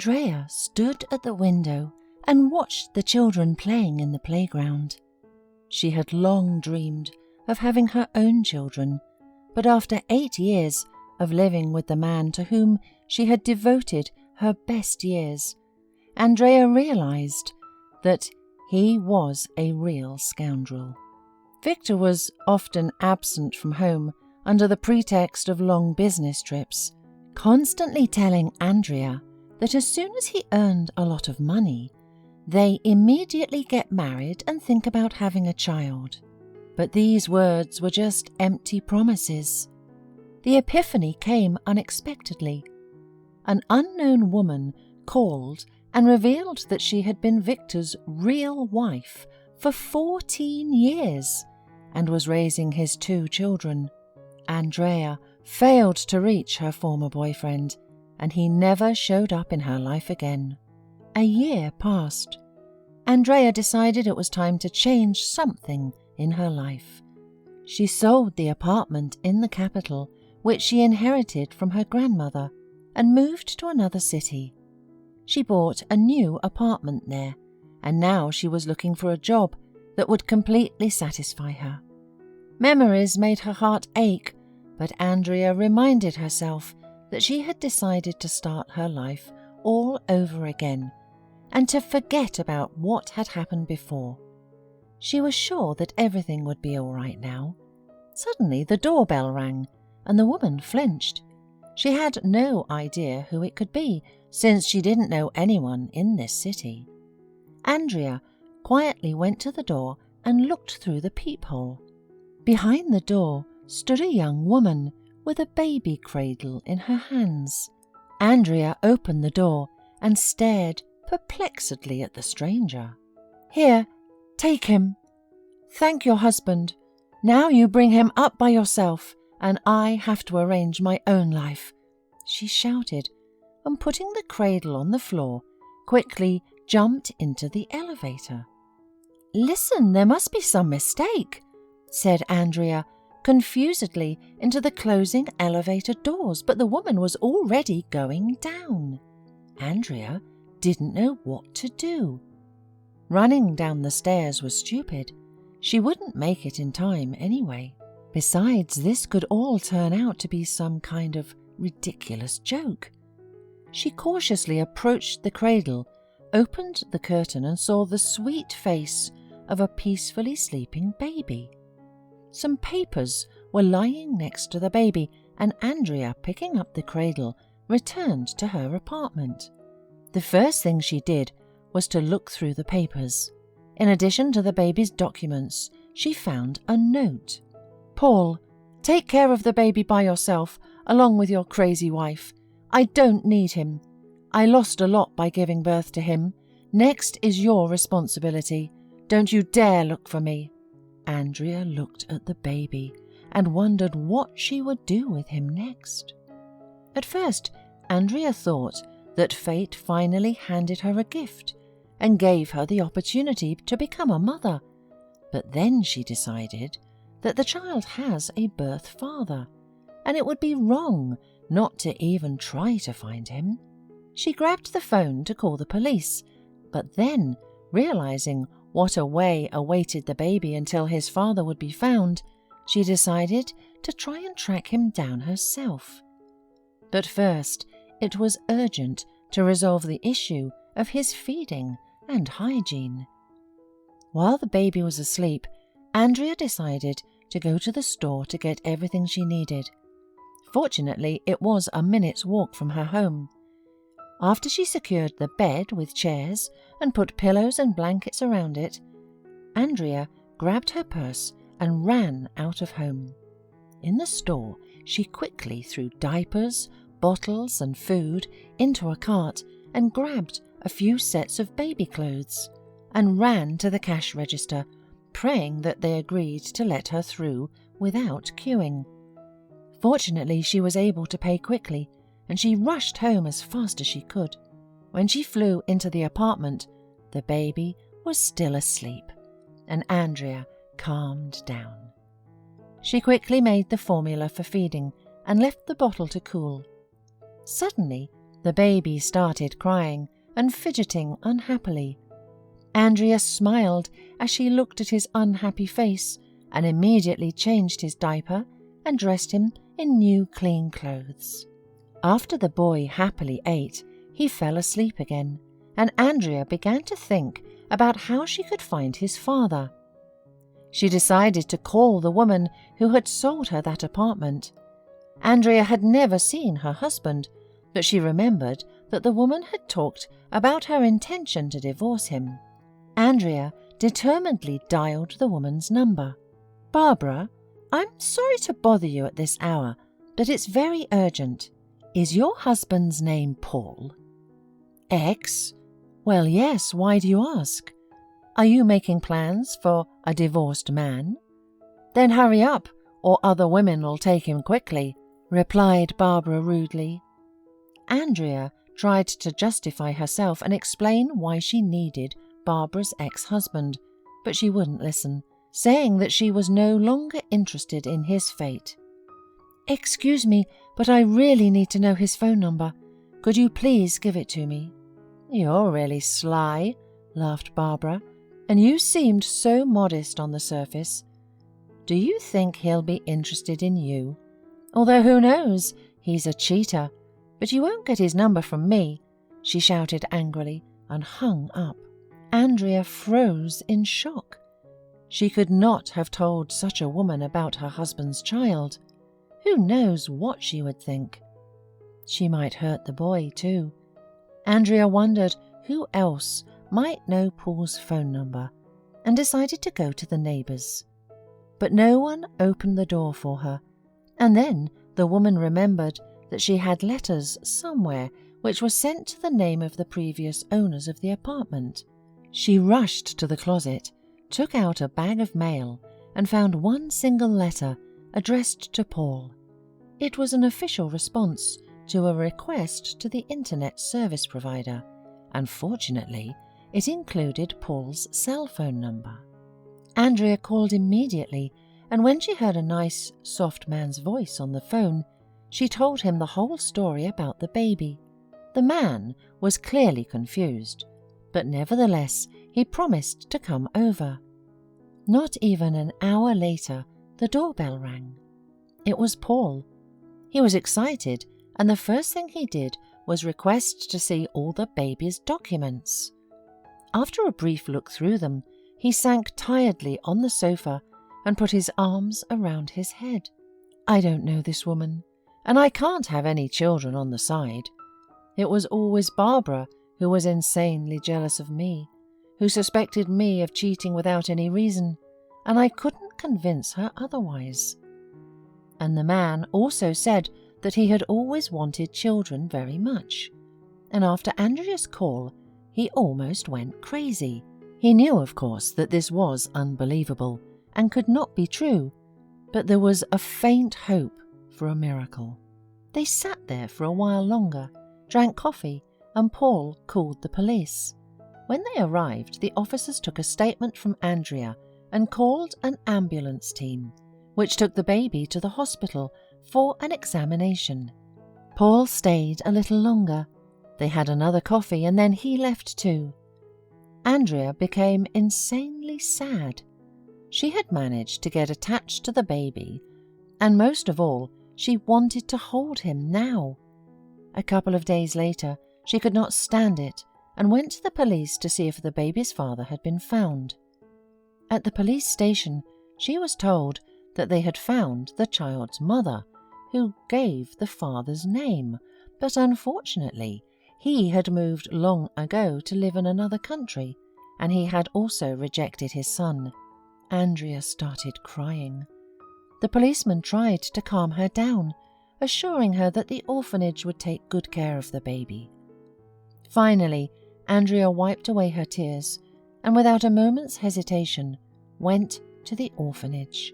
Andrea stood at the window and watched the children playing in the playground. She had long dreamed of having her own children, but after 8 years of living with the man to whom she had devoted her best years, Andrea realized that he was a real scoundrel. Victor was often absent from home under the pretext of long business trips, constantly telling Andrea that as soon as he earned a lot of money, they immediately get married and think about having a child. But these words were just empty promises. The epiphany came unexpectedly. An unknown woman called and revealed that she had been Victor's real wife for 14 years and was raising his 2 children. Andrea failed to reach her former boyfriend, and he never showed up in her life again. A year passed. Andrea decided it was time to change something in her life. She sold the apartment in the capital, which she inherited from her grandmother, and moved to another city. She bought a new apartment there, and now she was looking for a job that would completely satisfy her. Memories made her heart ache, but Andrea reminded herself that she had decided to start her life all over again and to forget about what had happened before. She was sure that everything would be all right now. Suddenly the doorbell rang, and the woman flinched. She had no idea who it could be, since she didn't know anyone in this city. Andrea quietly went to the door and looked through the peephole. Behind the door stood a young woman with a baby cradle in her hands. Andrea opened the door and stared perplexedly at the stranger. "Here, take him. Thank your husband. Now you bring him up by yourself, and I have to arrange my own life," she shouted, and putting the cradle on the floor, quickly jumped into the elevator. "Listen, there must be some mistake," said Andrea, confusedly into the closing elevator doors, but the woman was already going down. Andrea didn't know what to do. Running down the stairs was stupid. She wouldn't make it in time anyway. Besides, this could all turn out to be some kind of ridiculous joke. She cautiously approached the cradle, opened the curtain and saw the sweet face of a peacefully sleeping baby. Some papers were lying next to the baby, and Andrea, picking up the cradle, returned to her apartment. The first thing she did was to look through the papers. In addition to the baby's documents, she found a note. "Paul, take care of the baby by yourself, along with your crazy wife. I don't need him. I lost a lot by giving birth to him. Next is your responsibility. Don't you dare look for me." Andrea looked at the baby and wondered what she would do with him next. At first, Andrea thought that fate finally handed her a gift and gave her the opportunity to become a mother. But then she decided that the child has a birth father, and it would be wrong not to even try to find him. She grabbed the phone to call the police, but then, realizing what a way awaited the baby until his father would be found, she decided to try and track him down herself. But first, it was urgent to resolve the issue of his feeding and hygiene. While the baby was asleep, Andrea decided to go to the store to get everything she needed. Fortunately, it was a minute's walk from her home. After she secured the bed with chairs and put pillows and blankets around it, Andrea grabbed her purse and ran out of home. In the store, she quickly threw diapers, bottles and food into a cart and grabbed a few sets of baby clothes and ran to the cash register, praying that they agreed to let her through without queuing. Fortunately, she was able to pay quickly, and she rushed home as fast as she could. When she flew into the apartment, the baby was still asleep, and Andrea calmed down. She quickly made the formula for feeding and left the bottle to cool. Suddenly, The baby started crying and fidgeting unhappily. Andrea smiled as she looked at his unhappy face and immediately changed his diaper and dressed him in new clean clothes. After the boy happily ate, he fell asleep again, and Andrea began to think about how she could find his father. She decided to call the woman who had sold her that apartment. Andrea had never seen her husband, but she remembered that the woman had talked about her intention to divorce him. Andrea determinedly dialed the woman's number. "Barbara, I'm sorry to bother you at this hour, but it's very urgent. Is your husband's name Paul?" "Ex? Well, yes, why do you ask? Are you making plans for a divorced man?" "Then hurry up, or other women will take him quickly," replied Barbara rudely. Andrea tried to justify herself and explain why she needed Barbara's ex-husband, but she wouldn't listen, saying that she was no longer interested in his fate. "Excuse me, but I really need to know his phone number. Could you please give it to me?" "You're really sly," laughed Barbara, "and you seemed so modest on the surface. Do you think he'll be interested in you? Although who knows, he's a cheater. But you won't get his number from me," she shouted angrily and hung up. Andrea froze in shock. She could not have told such a woman about her husband's child. Who knows what she would think? She might hurt the boy too. Andrea wondered who else might know Paul's phone number and decided to go to the neighbours. But no one opened the door for her, and then the woman remembered that she had letters somewhere which were sent to the name of the previous owners of the apartment. She rushed to the closet, took out a bag of mail, and found one single letter addressed to Paul. It was an official response to a request to the internet service provider, and fortunately, it included Paul's cell phone number. Andrea called immediately, and when she heard a nice, soft man's voice on the phone, she told him the whole story about the baby. The man was clearly confused, but nevertheless he promised to come over. Not even an hour later, the doorbell rang. It was Paul. He was excited, and the first thing he did was request to see all the baby's documents. After a brief look through them, he sank tiredly on the sofa and put his arms around his head. "I don't know this woman, and I can't have any children on the side. It was always Barbara who was insanely jealous of me, who suspected me of cheating without any reason, and I couldn't convince her otherwise." And the man also said that he had always wanted children very much, and after Andrea's call, he almost went crazy. He knew, of course, that this was unbelievable and could not be true, but there was a faint hope for a miracle. They sat there for a while longer, drank coffee, and Paul called the police. When they arrived, the officers took a statement from Andrea and called an ambulance team, which took the baby to the hospital for an examination. Paul stayed a little longer. They had another coffee and then he left too. Andrea became insanely sad. She had managed to get attached to the baby, and most of all, she wanted to hold him now. A couple of days later, she could not stand it and went to the police to see if the baby's father had been found. At the police station, she was told that they had found the child's mother, who gave the father's name, but unfortunately, he had moved long ago to live in another country, and he had also rejected his son. Andrea started crying. The policeman tried to calm her down, assuring her that the orphanage would take good care of the baby. Finally, Andrea wiped away her tears and without a moment's hesitation went to the orphanage.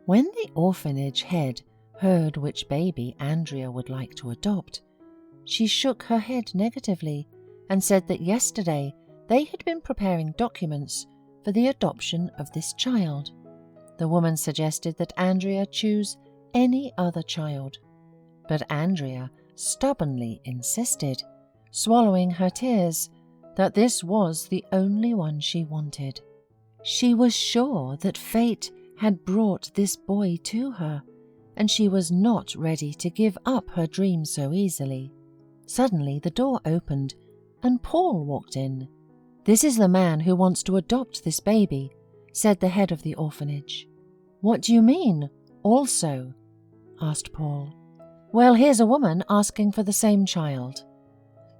When the orphanage head heard which baby Andrea would like to adopt, she shook her head negatively and said that yesterday they had been preparing documents for the adoption of this child. The woman suggested that Andrea choose any other child, but Andrea stubbornly insisted, swallowing her tears, that this was the only one she wanted. She was sure that fate had brought this boy to her, and she was not ready to give up her dream so easily. Suddenly the door opened, and Paul walked in. "This is the man who wants to adopt this baby," said the head of the orphanage. "What do you mean, also?" asked Paul. "Well, here's a woman asking for the same child."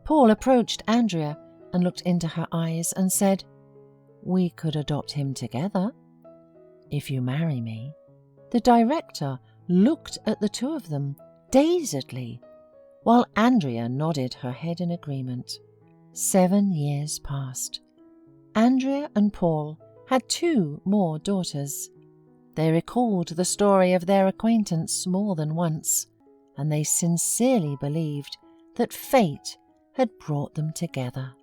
Paul approached Andrea and looked into her eyes and said, "We could adopt him together, if you marry me." The director looked at the two of them dazedly, while Andrea nodded her head in agreement. 7 years passed. Andrea and Paul had 2 more daughters. They recalled the story of their acquaintance more than once, and they sincerely believed that fate had brought them together.